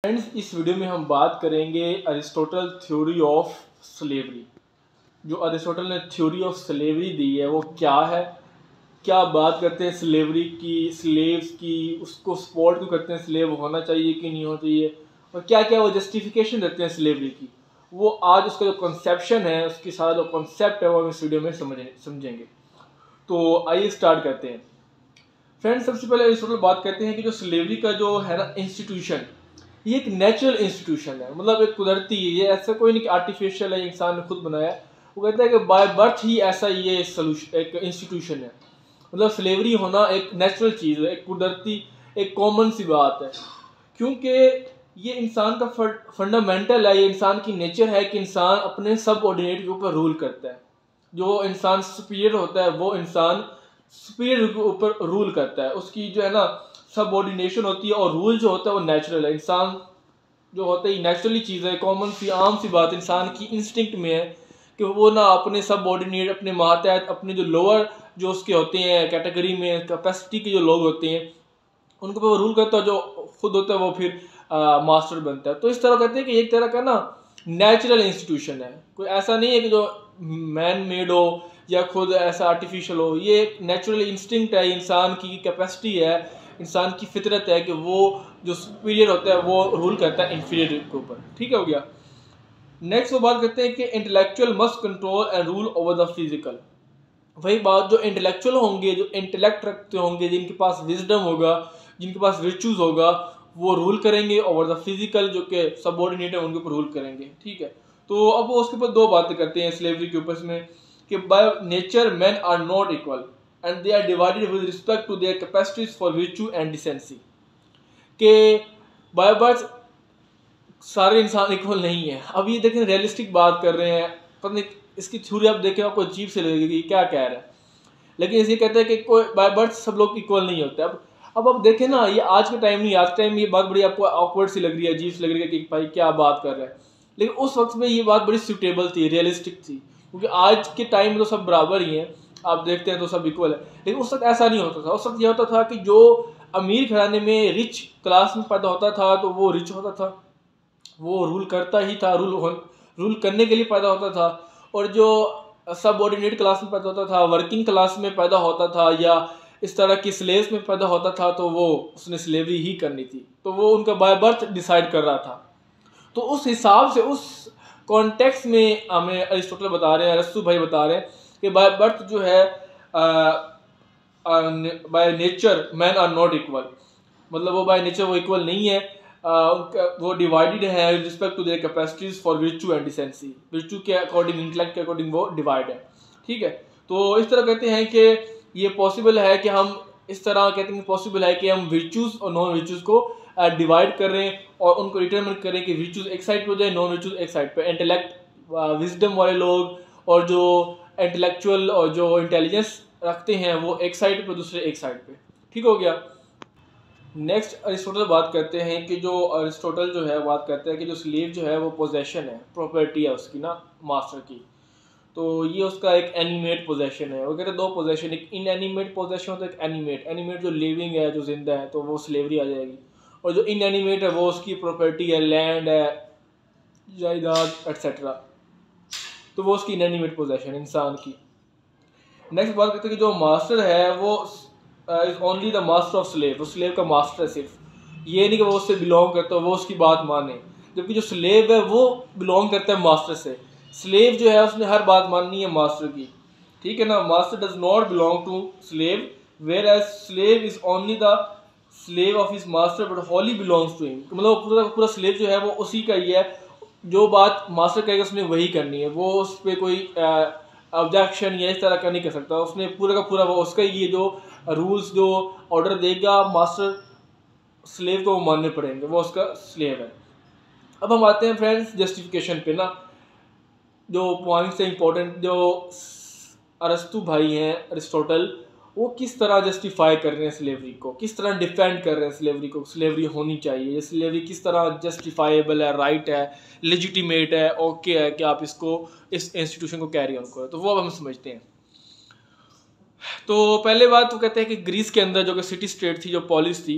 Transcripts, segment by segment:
Friends, इस video में हम बात करेंगे अरिस्टोटल थ्योरी ऑफ स्लेवरी। जो अरिस्टोटल ने थ्योरी ऑफ स्लेवरी दी है वो क्या है, क्या बात करते हैं स्लेवरी की, स्लेव्स की, उसको सपोर्ट क्यों करते हैं, स्लेव होना चाहिए कि नहीं होना चाहिए, और क्या क्या वो जस्टिफिकेशन देते हैं स्लेवरी की। वो आज उसका जो कॉन्सेप्शन है, उसकी सारा जो कॉन्सेप्ट है वो हम इस वीडियो में समझेंगे। तो आइए स्टार्ट करते हैं। फ्रेंड्स, सबसे पहले अरिस्टोटल बात करते हैं कि जो स्लेवरी का जो है ना इंस्टीट्यूशन, ये एक नेचुरल इंस्टीट्यूशन है, मतलब एक कुदरती है। ये ऐसा कोई नहीं कि आर्टिफिशियल है, इंसान ने खुद बनाया। वो कहता है कि बाय बर्थ ही ऐसा ये सोल्यूशन एक इंस्टीट्यूशन है। मतलब स्लेवरी होना एक नेचुरल चीज़ है, एक कुदरती, एक कॉमन सी बात है, क्योंकि ये इंसान का फंडामेंटल है। ये इंसान की नेचर है कि इंसान अपने सब ऑर्डिनेट के ऊपर रूल करता है। जो इंसान सुपीरियर होता है वो इंसान सुपीरियर के ऊपर रूल करता है। उसकी जो है ना सबऑर्डिनेशन होती है, और रूल जो होता है वो नेचुरल है। इंसान जो होता है नेचुरली चीज़ है, कॉमन सी आम सी बात इंसान की इंस्टिंक्ट में है कि वो ना अपने सबऑर्डिनेट, अपने मातहत, अपने जो लोअर जो उसके होते हैं कैटेगरी में कैपेसिटी के जो लोग होते हैं उनको वो रूल करता है। जो खुद होता है वो फिर मास्टर बनता है। तो इस तरह कहते हैं कि एक तरह का ना नेचुरल इंस्टीट्यूशन है। कोई ऐसा नहीं है कि जो मैन मेड हो या खुद ऐसा आर्टिफिशियल हो। ये एक नेचुरल इंस्टिंक्ट है, इंसान की कैपेसिटी है, इंसान की फितरत है कि वो जो सुपीरियर होता है वो रूल करता है इन्फीरियर के ऊपर। ठीक हो गया। नेक्स्ट वो बात करते हैं कि intellectual must control and rule over the physical. वही बात, जो इंटेलेक्चुअल होंगे, जो इंटेलेक्ट रखते होंगे, जिनके पास विजडम होगा, जिनके पास वर्चूज होगा, वो रूल करेंगे ओवर द फिजिकल, जो कि सबऑर्डिनेट है उनके ऊपर रूल करेंगे। ठीक है। तो अब वो उसके ऊपर दो बातें करते हैं स्लेवरी के ऊपर में कि by nature man are not equal and they are divided with respect to their capacities for virtue and decency. के बाय बर्थ सारे इंसान इक्वल नहीं है। अब ये देखें, रियलिस्टिक बात कर रहे हैं, पता नहीं इसकी थ्योरी आप देखें आपको अजीब से लगेगी कि क्या कह रहा है, लेकिन इसे कहते हैं कि कोई बाय बर्थ सब लोग इक्वल नहीं होते। अब आप देखें ना, ये आज के टाइम नहीं, आज के टाइम ये बात बड़ी आपको ऑकवर्ड सी लग रही है, अजीब सी लग रही है कि भाई क्या बात कर रहा है, लेकिन उस वक्त में ये बात बड़ी सूटेबल थी, रियलिस्टिक थी, क्योंकि आज के टाइम में तो सब बराबर ही हैं। आप देखते हैं तो सब इक्वल है, लेकिन उस वक्त ऐसा नहीं होता था। उस वक्त ये होता था कि जो अमीर घराने में रिच क्लास में पैदा होता था तो वो रिच होता था, वो रूल करता ही था, रूल करने के लिए पैदा होता था। और जो सबऑर्डिनेट क्लास में पैदा होता था, वर्किंग क्लास में पैदा होता था, या इस तरह की स्लेव्स में पैदा होता था, तो वो उसने स्लेवरी ही करनी थी। तो वो उनका बाय बर्थ डिसाइड कर रहा था। तो उस हिसाब से, उस कॉन्टेक्स्ट में हमें अरिस्टोटल बता रहे हैं, अरस्तु भाई बता रहे हैं कि बाय बर्थ जो है by nature man are not equal. मतलब वो बाय नेचर वो इक्वल नहीं है, उनका वो डिवाइडेड है respect to their capacities for virtue and decency. Virtue के अकॉर्डिंग, इंटेलेक्ट के अकॉर्डिंग वो डिवाइड है। ठीक है। तो इस तरह कहते हैं कि ये पॉसिबल है कि हम इस तरह कहते हैं पॉसिबल है कि हम वर्च्यूज और नॉन वर्च्यूज को डिवाइड करें और उनको डिटरमिन करें कि वर्च्यूज एक साइड पे हो जाए, नॉन वर्च्यूज एक साइड पे। इंटेलेक्ट, विजडम वाले लोग और जो इंटेलेक्चुअल और जो इंटेलिजेंस रखते हैं वो एक साइड पे, दूसरे एक साइड पे। ठीक हो गया। नेक्स्ट अरिस्टोटल बात करते हैं कि जो अरिस्टोटल जो है बात करते हैं कि जो स्लेव जो है वो पोजेशन है, प्रॉपर्टी है उसकी ना, मास्टर की। तो ये उसका एक एनिमेट पोजेशन है। वो कहते हैं दो पोजेशन, एक इनएनिमेट पोजेशन होता है, एक एनिमेट। एनिमेट जो लिविंग है, जो जिंदा है, तो वो स्लेवरी आ जाएगी। और जो इनएनिमेट है वो उसकी प्रॉपर्टी है, लैंड है, जायदाद एक्सेट्रा, तो वो उसकी इनएनिमेट पोजेशन इंसान की। नेक्स्ट बात करते हैं कि जो मास्टर है वो is only the master of slave. वो स्लेव का मास्टर है सिर्फ, ये नहीं कि वो उससे बिलोंग करता है, वो उसकी बात माने। जबकि जो स्लेव है वो बिलोंग करता है मास्टर से। स्लेव जो है उसने हर बात माननी है मास्टर की। ठीक है ना। Master does not belong to slave, whereas slave is only the slave of his master but wholly belongs to him. मतलब पूरा पूरा स्लेव जो है वो उसी का ही है, जो बात मास्टर कहेगा उसने वही करनी है। वो उस पर कोई ऑब्जेक्शन या इस तरह का नहीं कर सकता। उसने पूरा का पूरा वो उसका ये जो रूल्स, जो ऑर्डर देगा मास्टर, स्लेव को वो मानने पड़ेंगे, वो उसका स्लेव है। अब हम आते हैं फ्रेंड्स जस्टिफिकेशन पे ना, जो पॉइंट्स है इंपॉर्टेंट, जो अरस्तु भाई हैं, अरिस्टोटल, वो किस तरह जस्टिफाई कर रहे हैं स्लेवरी को, किस तरह डिफेंड कर रहे हैं स्लेवरी को, स्लेवरी होनी चाहिए, ये स्लेवरी किस तरह जस्टिफाइबल है, राइट है, लेजिटिमेट है, ओके है कि आप इसको, इस इंस्टीट्यूशन को कैरी ऑन करो। तो वो अब हम समझते हैं। तो पहले बात वो कहते हैं कि ग्रीस के अंदर जो कि सिटी स्टेट थी, जो पॉलिस थी,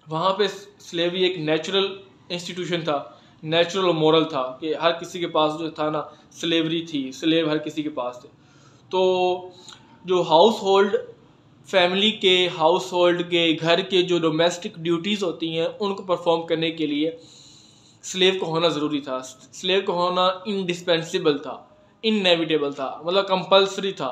वहाँ पे स्लेवरी एक नेचुरल इंस्टीट्यूशन था, नेचुरल और मॉरल था कि हर किसी के पास जो था ना स्लेवरी थी, स्लेव हर किसी के पास थे। तो जो हाउस होल्ड के घर के जो डोमेस्टिक ड्यूटीज़ होती हैं उनको परफॉर्म करने के लिए स्लेव को होना ज़रूरी था। स्लेव को होना इंडिस्पेंसिबल था, इनएविटेबल था, मतलब कंपलसरी था,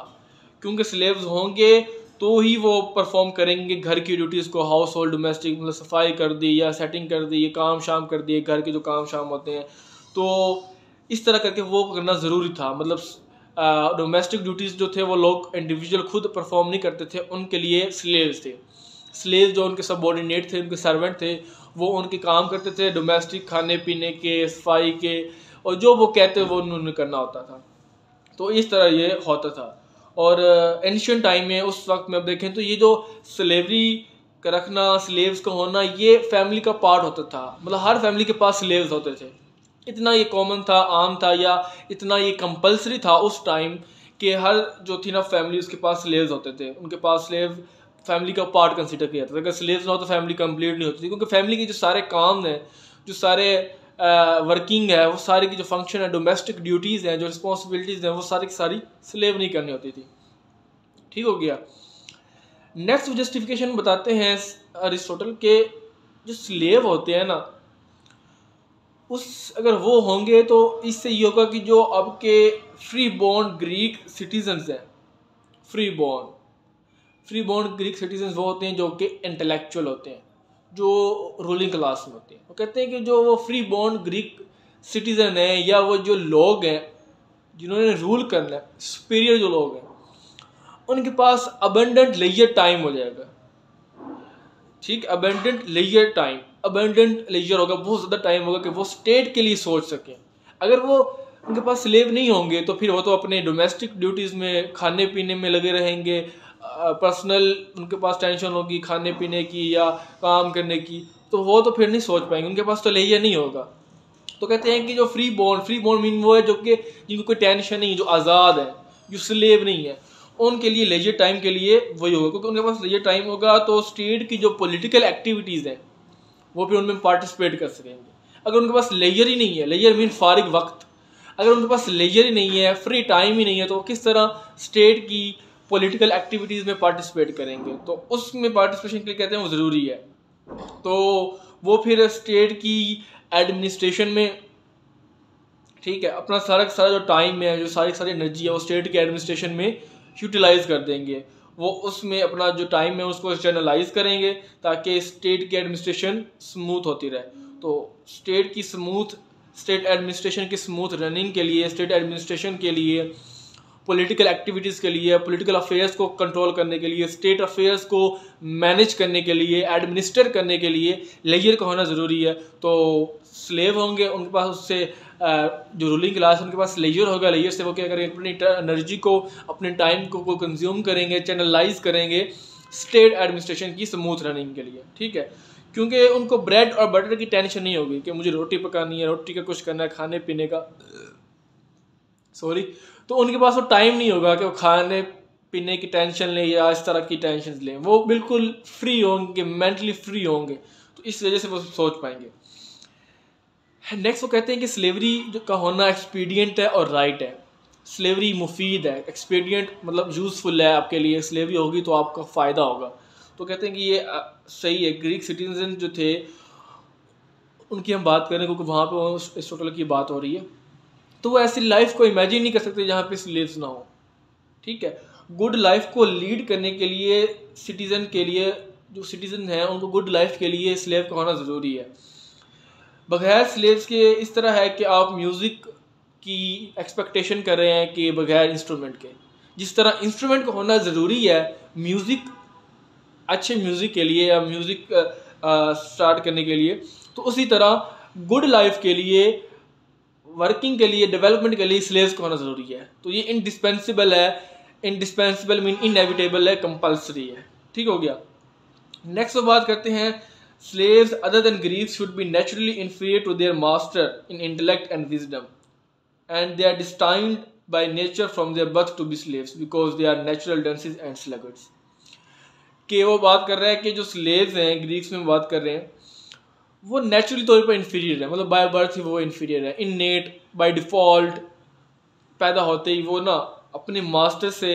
क्योंकि स्लेव्स होंगे तो ही वो परफॉर्म करेंगे घर की ड्यूटीज़ को, हाउस होल्ड डोमेस्टिक, मतलब सफाई कर दी या सेटिंग कर दी, काम शाम कर दिए, घर के जो काम शाम होते हैं, तो इस तरह करके वो करना ज़रूरी था। मतलब डोमेस्टिक ड्यूटीज़ जो थे वो लोग इंडिविजुअल खुद परफॉर्म नहीं करते थे, उनके लिए स्लेव्स थे। स्लेव जो उनके सबऑर्डिनेट थे, उनके सर्वेंट थे, वो उनके काम करते थे डोमेस्टिक, खाने पीने के, सफाई के, और जो वो कहते वो उन्होंने करना होता था। तो इस तरह ये होता था। और एंशियंट टाइम में उस वक्त में अब देखें तो ये जो स्लेवरी का रखना, स्लेव्स का होना, ये फैमिली का पार्ट होता था। मतलब हर फैमिली के पास स्लेव्स होते थे, इतना ये कॉमन था, आम था, या इतना ये कंपलसरी था उस टाइम कि हर जो थी ना फैमिली उसके पास स्लेव्स होते थे, उनके पास स्लेव फैमिली का पार्ट कंसिडर किया जाता था। अगर स्लेव्स ना हो तो फैमिली कंप्लीट नहीं होती थी, क्योंकि फैमिली के जो सारे काम हैं, जो सारे वर्किंग है, वो सारी की जो फंक्शन है, डोमेस्टिक ड्यूटीज़ हैं, जो रिस्पॉन्सिबिलिटीज़ हैं, वो सारी की सारी स्लेव नहीं करनी होती थी। ठीक हो गया। नेक्स्ट जस्टिफिकेशन बताते हैं अरिस्टोटल के, जो स्लेव होते हैं ना, अगर वो होंगे तो इससे ये होगा कि जो अब के फ्री बॉर्न ग्रीक सिटीजन्स हैं, फ्री बॉर्न ग्रीक सिटीजन्स वो होते हैं जो कि इंटेलेक्चुअल होते हैं, जो रूलिंग क्लास में होते हैं। वो कहते हैं कि जो वो फ्री बॉर्न ग्रीक सिटीजन है, या वो जो लोग हैं जिन्होंने रूल करना है, सुपीरियर जो लोग हैं, उनके पास अबंडेंट लेजर टाइम हो जाएगा। ठीक, अबंडेंट लेजर होगा, बहुत ज़्यादा टाइम होगा कि वो स्टेट के लिए सोच सकें। अगर वो उनके पास स्लेव नहीं होंगे तो फिर वो तो अपने डोमेस्टिक ड्यूटीज़ में, खाने पीने में लगे रहेंगे, पर्सनल उनके पास टेंशन होगी खाने पीने की या काम करने की, तो वो तो फिर नहीं सोच पाएंगे, उनके पास तो लेजर नहीं होगा। तो कहते हैं कि जो फ्री बॉर्न मीन वो है जो कि जिनको कोई टेंशन नहीं है, जो आज़ाद है, जो स्लेव नहीं है, उनके लिए लेजर टाइम के लिए वही होगा, क्योंकि उनके पास लेजर टाइम होगा तो स्टेट की जो पॉलिटिकल एक्टिविटीज़ हैं वो भी उनमें पार्टिसिपेट कर सकेंगे। अगर उनके पास लेजर ही नहीं है, लेजर मीन फारिग वक्त, अगर उनके पास लेजर ही नहीं है, फ्री टाइम ही नहीं है, तो किस तरह स्टेट की पॉलिटिकल एक्टिविटीज़ में पार्टिसिपेट करेंगे? तो उसमें पार्टिसिपेशन के लिए कहते हैं वो ज़रूरी है। तो वो फिर स्टेट की एडमिनिस्ट्रेशन में, ठीक है, अपना सारा जो टाइम है, जो सारी एनर्जी है, वो स्टेट के एडमिनिस्ट्रेशन में यूटिलाइज कर देंगे। वो उसमें अपना जो टाइम है उसको चैनलाइज करेंगे ताकि स्टेट की एडमिनिस्ट्रेशन स्मूथ होती रहे। तो स्टेट एडमिनिस्ट्रेशन की स्मूथ रनिंग के लिए, स्टेट एडमिनिस्ट्रेशन के लिए, पॉलिटिकल एक्टिविटीज़ के लिए, पॉलिटिकल अफेयर्स को कंट्रोल करने के लिए, स्टेट अफेयर्स को मैनेज करने के लिए, एडमिनिस्टर करने के लिए लेजर का होना ज़रूरी है। तो स्लेव होंगे, उनके पास उससे जो रूलिंग क्लास उनके पास लेजर होगा, लेजर से वो क्या करेंगे, अपनी एनर्जी को, अपने टाइम को कंज्यूम करेंगे, चैनलाइज करेंगे स्टेट एडमिनिस्ट्रेशन की स्मूथ रनिंग के लिए। ठीक है, क्योंकि उनको ब्रेड और बटर की टेंशन नहीं होगी कि मुझे रोटी पकानी है, रोटी का कुछ करना है, खाने पीने का, तो उनके पास वो टाइम नहीं होगा कि वो खाने पीने की टेंशन लें या इस तरह की टेंशन लें। वो बिल्कुल फ्री होंगे, मेंटली फ्री होंगे, तो इस वजह से वो सोच पाएंगे। नेक्स्ट वो कहते हैं कि स्लेवरी का होना एक्सपीडियंट है और राइट है। स्लेवरी मुफीद है, एक्सपीडियंट मतलब यूज़फुल है आपके लिए, स्लेवरी होगी तो आपका फ़ायदा होगा। तो कहते हैं कि ये सही है। ग्रीक सिटीजन जो थे उनकी हम बात करें, क्योंकि वहाँ पे अरिस्टोटल की बात हो रही है, तो वो ऐसी लाइफ को इमेजिन नहीं कर सकते जहाँ पे स्लेव्स ना हो। ठीक है, गुड लाइफ को लीड करने के लिए सिटीज़न के लिए, जो सिटीज़न हैं उनको गुड लाइफ के लिए स्लेव का होना ज़रूरी है। बगैर स्लेव्स के इस तरह है कि आप म्यूज़िक की एक्सपेक्टेशन कर रहे हैं कि बगैर इंस्ट्रूमेंट के, जिस तरह इंस्ट्रूमेंट का होना ज़रूरी है म्यूज़िक, अच्छे म्यूज़िक के लिए या म्यूज़िक स्टार्ट करने के लिए, तो उसी तरह गुड लाइफ के लिए, वर्किंग के लिए, डेवलपमेंट के लिए स्लेव्स का होना ज़रूरी है। तो ये इंडिस्पेंसिबल है, इंडिस्पेंसिबल मीन इनएविटेबल है, कंपल्सरी है। ठीक हो गया। नेक्स्ट बात करते हैं, slaves other than Greeks should be naturally inferior to their master in intellect and wisdom, and they are destined by nature from their birth to be slaves because they are natural dunces and sluggards। कि वो बात कर रहा है कि जो slaves हैं, Greeks में बात कर रहे हैं, वो नेचुरली तौर पर इन्फीरियर है, मतलब बाय बर्थ ही वो इन्फीरियर है, इननेट बाय डिफ़ॉल्ट पैदा होते ही वो ना अपने मास्टर से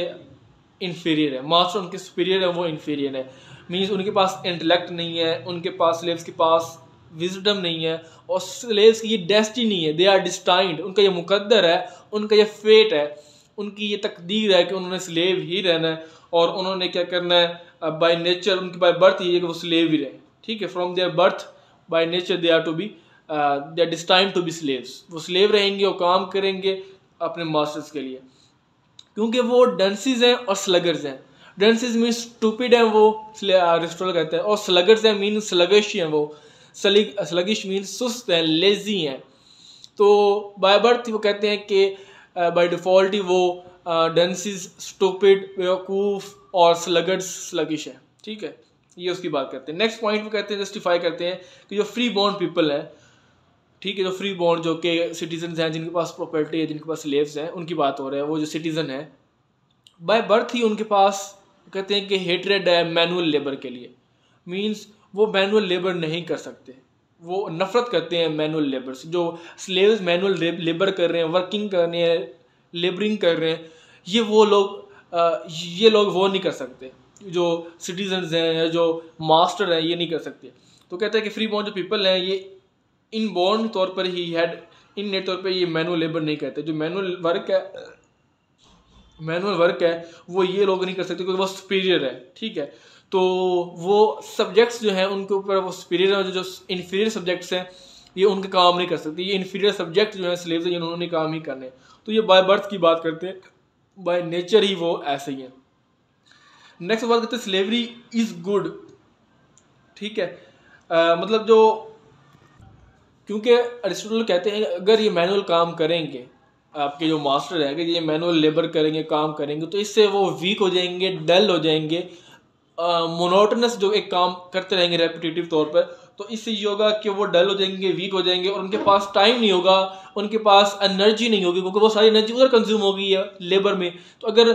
इन्फीरियर है, मास्टर उनके सुपीरियर है, वो इन्फीरियर है। मीन्स उनके पास इंटेलेक्ट नहीं है, उनके पास स्लेव्स के पास विजडम नहीं है, और स्लेव्स की ये डेस्टिनी है, दे आर डिस्टाइंड, उनका ये मुकद्दर है, उनका ये फेट है, उनकी ये तकदीर है कि उन्होंने स्लेव ही रहना है, और उन्होंने क्या करना है बाय नेचर, उनकी बाय बर्थ ये है कि वो स्लेव ही रहे। ठीक है, from their birth by nature they are to be they are destined to be slaves, वो स्लेव रहेंगे, वो काम करेंगे अपने मास्टर्स के लिए, क्योंकि वो डंसिस हैं और स्लगर्स हैं। डंसिस मीन स्टूपिड हैं वो, अरिस्टोटल कहते हैं, और स्लगर्स हैं मीन स्लगिश हैं वो, स्लगिश मीन सुस्त हैं, लेजी हैं। तो बाय बर्थ वो कहते हैं कि बाय डिफ़ॉल्ट ही वो डंसिस, स्टूपिड, बेवकूफ़ और स्लगर्स, स्लगिश है। ठीक है, ये उसकी बात करते हैं। नेक्स्ट पॉइंट वो कहते हैं, जस्टिफाई करते हैं कि जो फ्री बॉर्न पीपल हैं, ठीक है, जो फ्री बॉर्न जो कि सिटीजन हैं, जिनके पास प्रॉपर्टी है, जिनके पास स्लेव्स हैं, उनकी बात हो रहा है। वो जो सिटीजन है बाय बर्थ ही उनके पास कहते हैं कि हेट्रेड है मैनुअल लेबर के लिए, मींस वो मैनुअल लेबर नहीं कर सकते, वो नफरत करते हैं मैनुअल लेबर से। जो स्लेव्स मैनुअल लेबर कर रहे हैं, वर्किंग कर रहे हैं, लेबरिंग कर रहे हैं, ये लोग वो नहीं कर सकते, जो सिटीजन्स हैं या जो मास्टर हैं ये नहीं कर सकते। तो कहते हैं कि फ्री बॉर्न जो पीपल हैं ये इनबॉर्न तौर पर ही हैड इन नेट तौर पर ये मैनुअल लेबर नहीं करते। जो मैनुअल वर्क है वो ये लोग नहीं कर सकते क्योंकि वो सुपीरियर है। ठीक है, तो वो सब्जेक्ट्स जो हैं उनके ऊपर वो सुपीरियर है, जो इन्फीरियर सब्जेक्ट्स हैं ये उनके काम नहीं कर सकते। ये इन्फीरियर सब्जेक्ट जो हैं स्लेव्स हैं, उन्होंने काम ही करने। तो ये बाय बर्थ की बात करते हैं, बाय नेचर ही वो ऐसे ही हैं। नेक्स्ट बात करते हैं स्लेवरी इज़ गुड। ठीक है, मतलब जो, क्योंकि अरिस्टोटल कहते हैं अगर ये मैनुअल काम करेंगे, आपके जो मास्टर है अगर ये मैनुअल लेबर करेंगे, काम करेंगे, तो इससे वो वीक हो जाएंगे, डल हो जाएंगे, मोनोटनस जो एक काम करते रहेंगे रेपिटेटिव तौर पर, तो इससे ये होगा कि वो डल हो जाएंगे, वीक हो जाएंगे, और उनके पास टाइम नहीं होगा, उनके पास एनर्जी नहीं होगी, क्योंकि वो सारी एनर्जी उधर कंज्यूम होगी है लेबर में। तो अगर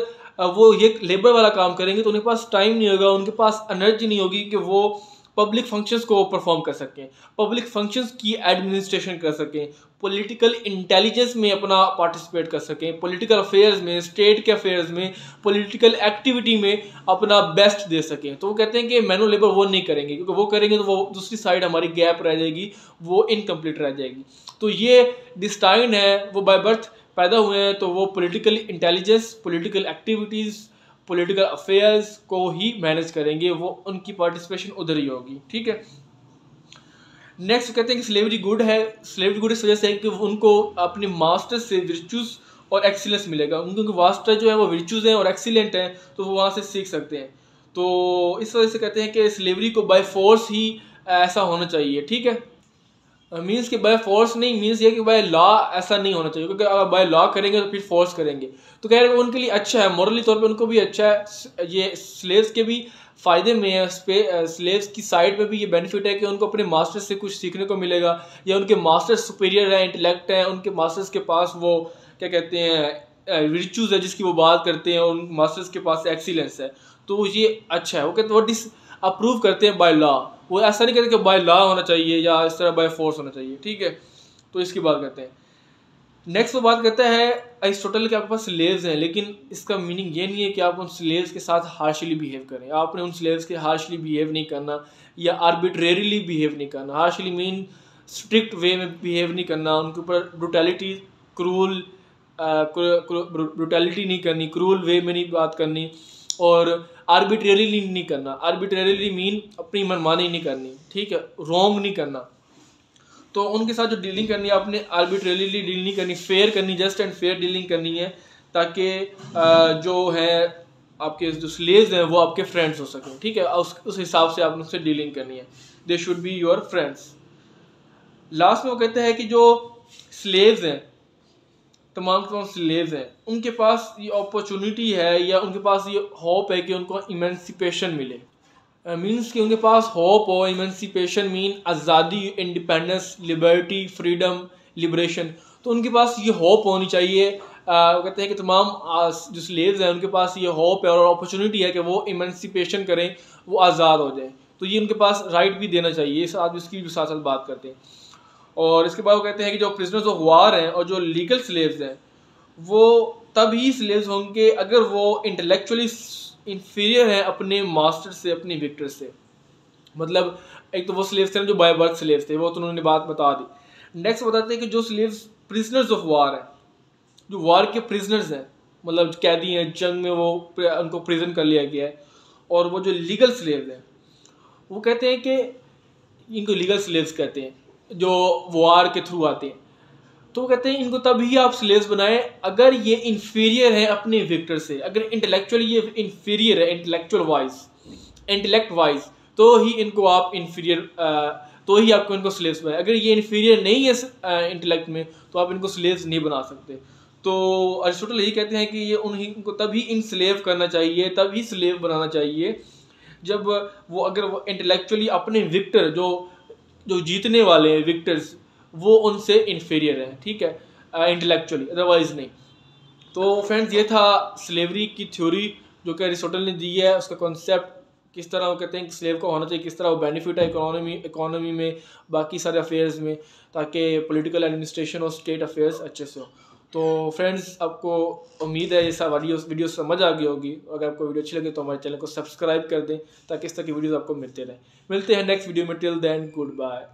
वो ये लेबर वाला काम करेंगे तो उनके पास टाइम नहीं होगा, उनके पास एनर्जी नहीं होगी कि वो पब्लिक फंक्शंस को परफॉर्म कर सकें, पब्लिक फंक्शंस की एडमिनिस्ट्रेशन कर सकें, पॉलिटिकल इंटेलिजेंस में अपना पार्टिसिपेट कर सकें, पॉलिटिकल अफेयर्स में, स्टेट के अफेयर्स में, पॉलिटिकल एक्टिविटी में अपना बेस्ट दे सकें। तो वो कहते हैं कि मैनुअल लेबर वो नहीं करेंगे, क्योंकि वो करेंगे तो वो दूसरी साइड हमारी गैप रह जाएगी, वो इनकम्प्लीट रह जाएगी। तो ये डिस्टाइन है, वो बाय बर्थ पैदा हुए हैं, तो वो political intelligence, political activities, political affairs को ही मैनेज करेंगे, वो उनकी पार्टिसिपेशन उधर ही होगी। ठीक है, नेक्स्ट कहते हैं कि स्लेवरी गुड है। स्लेवरी गुड इस वजह से है कि उनको अपने मास्टर से विर्चूज़ और एक्सीलेंस मिलेगा, उनके मास्टर जो है वो विर्चूज़ हैं और एक्सीलेंट हैं, तो वो वहाँ से सीख सकते हैं। तो इस वजह से कहते हैं कि स्लेवरी को बाय फोर्स ही ऐसा होना चाहिए। ठीक है, मीन्स कि बाय फोर्स नहीं, मीन्स ये कि बाय लॉ ऐसा नहीं होना चाहिए, क्योंकि अगर बाय लॉ करेंगे तो फिर फोर्स करेंगे। तो कह रहे हैं उनके लिए अच्छा है, मॉरली तौर पे उनको भी अच्छा है, ये स्लेव्स के भी फ़ायदे में है, स्लेव्स की साइड में भी ये बेनिफिट है कि उनको अपने मास्टर्स से कुछ सीखने को मिलेगा, या उनके मास्टर्स सुपीरियर है, इंटेलेक्ट है, उनके मास्टर्स के पास वो क्या कहते हैं विर्चूज़ है जिसकी वो बात करते हैं, और उन मास्टर्स के पास एक्सीलेंस है, तो ये अच्छा है। वो कहते हैं वो अप्रूव करते हैं बाय लॉ, वो ऐसा नहीं कहते कि बाय लॉ होना चाहिए या इस तरह बाय फोर्स होना चाहिए। ठीक है, तो इसकी बात करते हैं। नेक्स्ट वो बात करता है अरिस्टोटल के आपके पास स्लेव्स हैं, लेकिन इसका मीनिंग ये नहीं है कि आप उन स्लेव्स के साथ हार्शली बिहेव करें। आपने उन स्लेव्स के हार्शली बिहेव नहीं करना या आर्बिट्रेरीली बिहेव नहीं करना। हार्शली मीन स्ट्रिक्ट वे में बिहेव नहीं करना, उनके ऊपर ब्रुटैलिटी, ब्रुटैलिटी नहीं करनी, क्रूल वे में नहीं बात करनी, और आर्बिट्रेरीली नहीं करना। आर्बिट्रेरीली मीन अपनी मनमानी नहीं करनी, ठीक है, रॉन्ग नहीं करना। तो उनके साथ जो डीलिंग करनी है आपने आर्बिट्रेरीली डील नहीं करनी, फेयर करनी, जस्ट एंड फेयर डीलिंग करनी है, ताकि जो है आपके जो स्लेव्स हैं वो आपके फ्रेंड्स हो सकें। ठीक है, उस हिसाब से आपने उससे डीलिंग करनी है, they should be your friends. Last में वो कहते हैं कि जो स्लेव्स हैं, तमाम स्लेव्स हैं, उनके पास ये अपॉर्चुनिटी है या उनके पास ये होप है कि उनको इमेंसिपेशन मिले। मीन्स कि उनके पास होप हो, इमेंसिपेशन मीन आज़ादी, इंडिपेंडेंस, लिबर्टी, फ्रीडम, लिबरेशन। तो उनके पास ये होप होनी चाहिए। वो कहते हैं कि तमाम जो स्लेव्स हैं उनके पास ये होप है और अपॉर्चुनिटी है कि वो इमेंसिपेशन करें, वो आज़ाद हो जाएं। तो ये उनके पास राइट भी देना चाहिए। इस आज इसकी भी साथ साथ बात करते हैं। और इसके बाद वो कहते हैं कि जो प्रिजनर्स ऑफ वार हैं और जो लीगल स्लेव्स हैं वो तभी स्लेव्स होंगे अगर वो इंटेलेक्चुअली इंफीरियर हैं अपने मास्टर से, अपने विक्टर से। मतलब एक तो वो स्लेव्स थे जो बाय बर्थ स्लेव्स थे, वो तो उन्होंने बात बता दी। नेक्स्ट बताते हैं कि जो स्लेव्स प्रिजनर्स ऑफ वार हैं, जो वार के प्रिजनर्स हैं, मतलब कैदी हैं, जंग में वो उनको प्रिजन कर लिया गया है, और वो जो लीगल स्लेव्स हैं वो कहते हैं कि इनको लीगल स्लेव्स कहते हैं जो वार के थ्रू आते हैं। तो वो कहते हैं इनको तभी आप स्लेव्स बनाएं अगर ये इंफीरियर है अपने विक्टर से, अगर इंटेलेक्चुअली ये इंफीरियर है इंटेलेक्चुअल वाइज, इंटेलेक्ट वाइज, तो ही इनको आप इंफीरियर तो ही आपको इनको स्लेव्स बनाए। अगर ये इंफीरियर नहीं है इंटेलेक्ट में तो आप इनको स्लेव्स नहीं बना सकते। तो अरिस्टोटल यही कहते हैं कि ये उनको तभी इंस्लेव करना चाहिए, तभी स्लेव बनाना चाहिए जब वो अगर वो इंटेलेक्चुअली अपने विक्टर जो जो जीतने वाले हैं विक्टर्स वो उनसे इन्फीरियर है, ठीक है, इंटेलेक्चुअली, अदरवाइज नहीं। तो फ्रेंड्स ये था स्लेवरी की थ्योरी जो कि अरिस्टोटल ने दी है, उसका कॉन्सेप्ट किस तरह वो कहते हैं कि स्लेव को होना चाहिए, किस तरह वो बेनिफिट है इकोनॉमी में, बाकी सारे अफेयर्स में, ताकि पॉलिटिकल एडमिनिस्ट्रेशन और स्टेट अफेयर्स अच्छे से हो। तो फ्रेंड्स आपको उम्मीद है ये सब वीडियो समझ आ गई होगी। अगर आपको वीडियो अच्छी लगे तो हमारे चैनल को सब्सक्राइब कर दें ताकि इस तरह की वीडियोस आपको मिलते रहें। मिलते हैं नेक्स्ट वीडियो में, टिल देन गुड बाय।